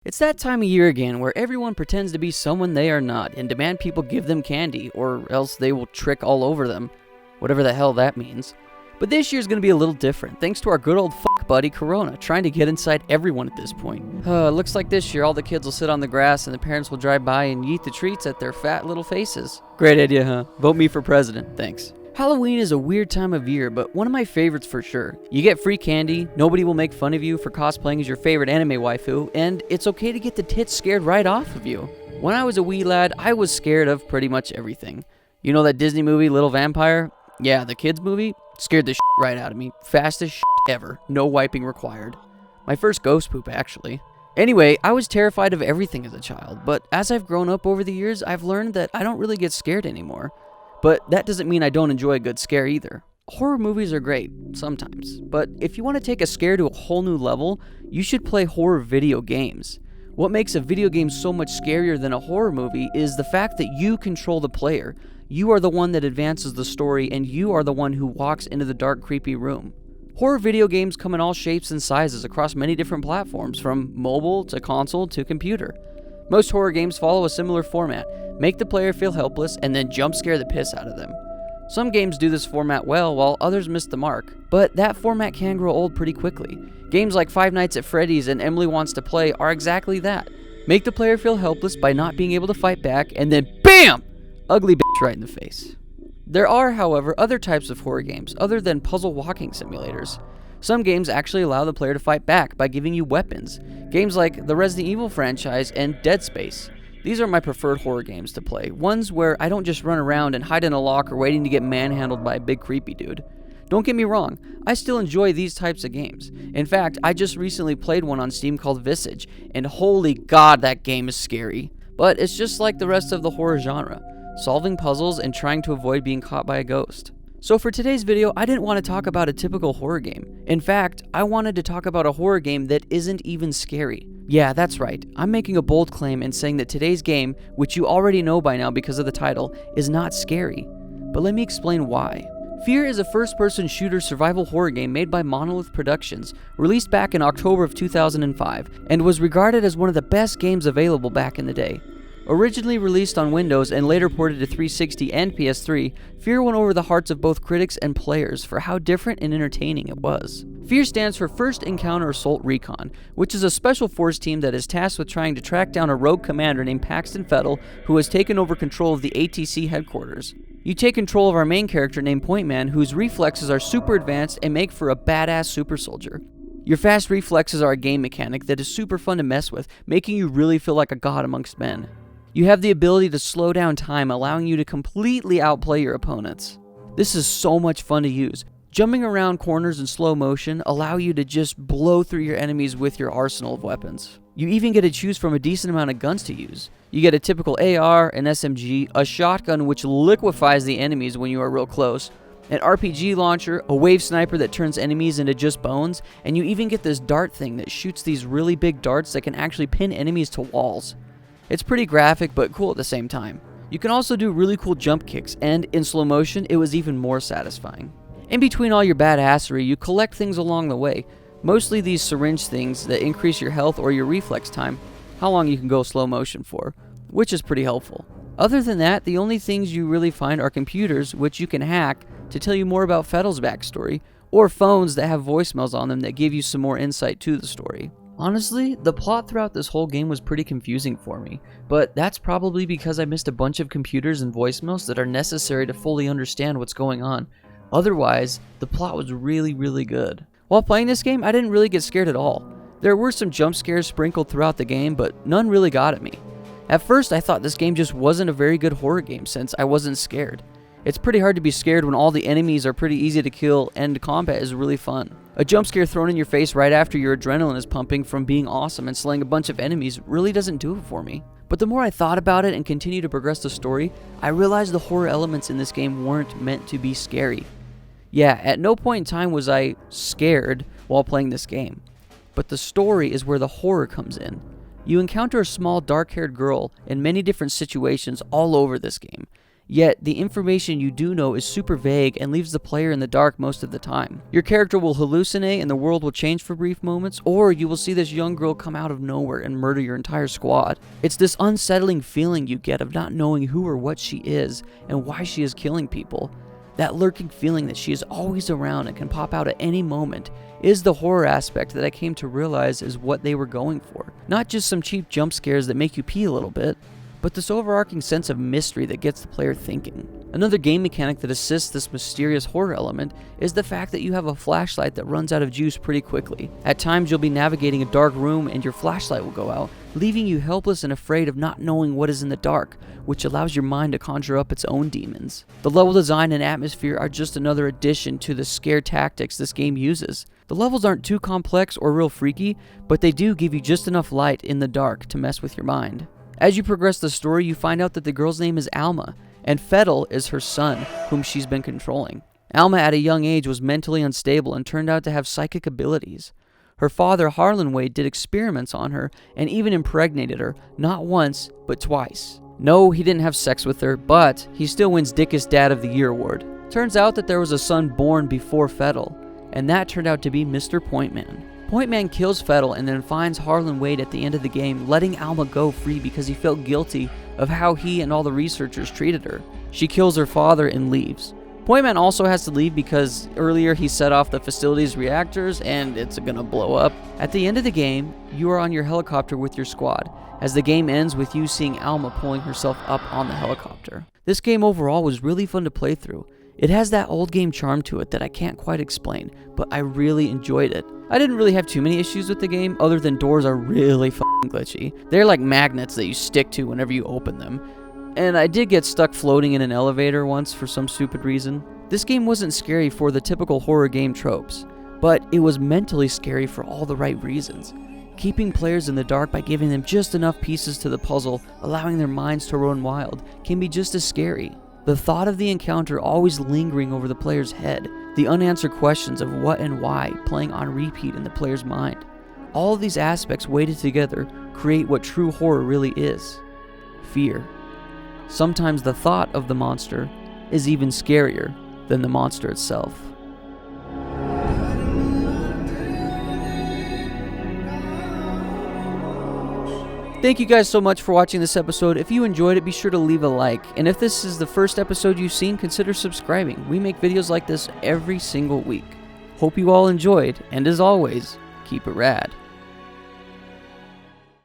It's that time of year again where everyone pretends to be someone they are not and demand people give them candy, or else they will trick all over them. Whatever the hell that means. But this year's gonna be a little different, thanks to our good old fuck buddy Corona, trying to get inside everyone at this point. Looks like this year all the kids will sit on the grass and the parents will drive by and yeet the treats at their fat little faces. Great idea, huh? Vote me for president, thanks. Halloween is a weird time of year, but one of my favorites for sure. You get free candy, nobody will make fun of you for cosplaying as your favorite anime waifu, and it's okay to get the tits scared right off of you. When I was a wee lad, I was scared of pretty much everything. You know that Disney movie, Little Vampire? Yeah, the kids movie? Scared the shit right out of me. Fastest shit ever. No wiping required. My first ghost poop, actually. Anyway, I was terrified of everything as a child, but as I've grown up over the years, I've learned that I don't really get scared anymore. But that doesn't mean I don't enjoy a good scare either. Horror movies are great, sometimes. But if you want to take a scare to a whole new level, you should play horror video games. What makes a video game so much scarier than a horror movie is the fact that you control the player. You are the one that advances the story, and you are the one who walks into the dark, creepy room. Horror video games come in all shapes and sizes across many different platforms, from mobile to console to computer. Most horror games follow a similar format. Make the player feel helpless and then jump scare the piss out of them. Some games do this format well, while others miss the mark, but that format can grow old pretty quickly. Games like Five Nights at Freddy's and Emily Wants to Play are exactly that. Make the player feel helpless by not being able to fight back, and then BAM! Ugly bitch right in the face. There are, however, other types of horror games other than puzzle walking simulators. Some games actually allow the player to fight back by giving you weapons. Games like the Resident Evil franchise and Dead Space. These are my preferred horror games to play, ones where I don't just run around and hide in a locker waiting to get manhandled by a big creepy dude. Don't get me wrong, I still enjoy these types of games. In fact, I just recently played one on Steam called Visage, and holy god, that game is scary. But it's just like the rest of the horror genre, solving puzzles and trying to avoid being caught by a ghost. So for today's video, I didn't want to talk about a typical horror game. In fact, I wanted to talk about a horror game that isn't even scary. Yeah, that's right. I'm making a bold claim in saying that today's game, which you already know by now because of the title, is not scary. But let me explain why. F.E.A.R is a first-person shooter survival horror game made by Monolith Productions, released back in October of 2005, and was regarded as one of the best games available back in the day. Originally released on Windows and later ported to 360 and PS3, F.E.A.R won over the hearts of both critics and players for how different and entertaining it was. F.E.A.R stands for First Encounter Assault Recon, which is a special force team that is tasked with trying to track down a rogue commander named Paxton Fettel, who has taken over control of the ATC headquarters. You take control of our main character named Point Man, whose reflexes are super advanced and make for a badass super soldier. Your fast reflexes are a game mechanic that is super fun to mess with, making you really feel like a god amongst men. You have the ability to slow down time, allowing you to completely outplay your opponents. This is so much fun to use. Jumping around corners in slow motion allow you to just blow through your enemies with your arsenal of weapons. You even get to choose from a decent amount of guns to use. You get a typical AR, an SMG, a shotgun which liquefies the enemies when you are real close, an RPG launcher, a wave sniper that turns enemies into just bones, and you even get this dart thing that shoots these really big darts that can actually pin enemies to walls. It's pretty graphic, but cool at the same time. You can also do really cool jump kicks, and in slow motion, it was even more satisfying. In between all your badassery, you collect things along the way, mostly these syringe things that increase your health or your reflex time, how long you can go slow motion for, which is pretty helpful. Other than that, the only things you really find are computers, which you can hack to tell you more about Fettel's backstory, or phones that have voicemails on them that give you some more insight to the story. Honestly, the plot throughout this whole game was pretty confusing for me, but that's probably because I missed a bunch of computers and voicemails that are necessary to fully understand what's going on. Otherwise, the plot was really good. While playing this game, I didn't really get scared at all. There were some jump scares sprinkled throughout the game, but none really got at me. At first, I thought this game just wasn't a very good horror game since I wasn't scared. It's pretty hard to be scared when all the enemies are pretty easy to kill and combat is really fun. A jump scare thrown in your face right after your adrenaline is pumping from being awesome and slaying a bunch of enemies really doesn't do it for me. But the more I thought about it and continued to progress the story, I realized the horror elements in this game weren't meant to be scary. Yeah, at no point in time was I scared while playing this game. But the story is where the horror comes in. You encounter a small dark-haired girl in many different situations all over this game. Yet, the information you do know is super vague and leaves the player in the dark most of the time. Your character will hallucinate and the world will change for brief moments, or you will see this young girl come out of nowhere and murder your entire squad. It's this unsettling feeling you get of not knowing who or what she is and why she is killing people. That lurking feeling that she is always around and can pop out at any moment is the horror aspect that I came to realize is what they were going for. Not just some cheap jump scares that make you pee a little bit, but this overarching sense of mystery that gets the player thinking. Another game mechanic that assists this mysterious horror element is the fact that you have a flashlight that runs out of juice pretty quickly. At times you'll be navigating a dark room and your flashlight will go out, leaving you helpless and afraid of not knowing what is in the dark, which allows your mind to conjure up its own demons. The level design and atmosphere are just another addition to the scare tactics this game uses. The levels aren't too complex or real freaky, but they do give you just enough light in the dark to mess with your mind. As you progress the story, you find out that the girl's name is Alma, and F.E.A.R is her son, whom she's been controlling. Alma at a young age was mentally unstable and turned out to have psychic abilities. Her father, Harlan Wade, did experiments on her and even impregnated her, not once, but twice. No, he didn't have sex with her, but he still wins Dickest Dad of the Year award. Turns out that there was a son born before F.E.A.R, and that turned out to be Mr. Pointman. Pointman kills F.E.A.R and then finds Harlan Wade at the end of the game, letting Alma go free because he felt guilty of how he and all the researchers treated her. She kills her father and leaves. Pointman also has to leave because earlier he set off the facility's reactors and it's gonna blow up. At the end of the game, you are on your helicopter with your squad, as the game ends with you seeing Alma pulling herself up on the helicopter. This game overall was really fun to play through. It has that old game charm to it that I can't quite explain, but I really enjoyed it. I didn't really have too many issues with the game, other than doors are really f***ing glitchy. They're like magnets that you stick to whenever you open them. And I did get stuck floating in an elevator once for some stupid reason. This game wasn't scary for the typical horror game tropes, but it was mentally scary for all the right reasons. Keeping players in the dark by giving them just enough pieces to the puzzle, allowing their minds to run wild, can be just as scary. The thought of the encounter always lingering over the player's head, the unanswered questions of what and why playing on repeat in the player's mind. All of these aspects weighted together create what true horror really is: fear. Sometimes the thought of the monster is even scarier than the monster itself. Thank you guys so much for watching this episode. If you enjoyed it, be sure to leave a like. And if this is the first episode you've seen, consider subscribing. We make videos like this every single week. Hope you all enjoyed, and as always, keep it rad.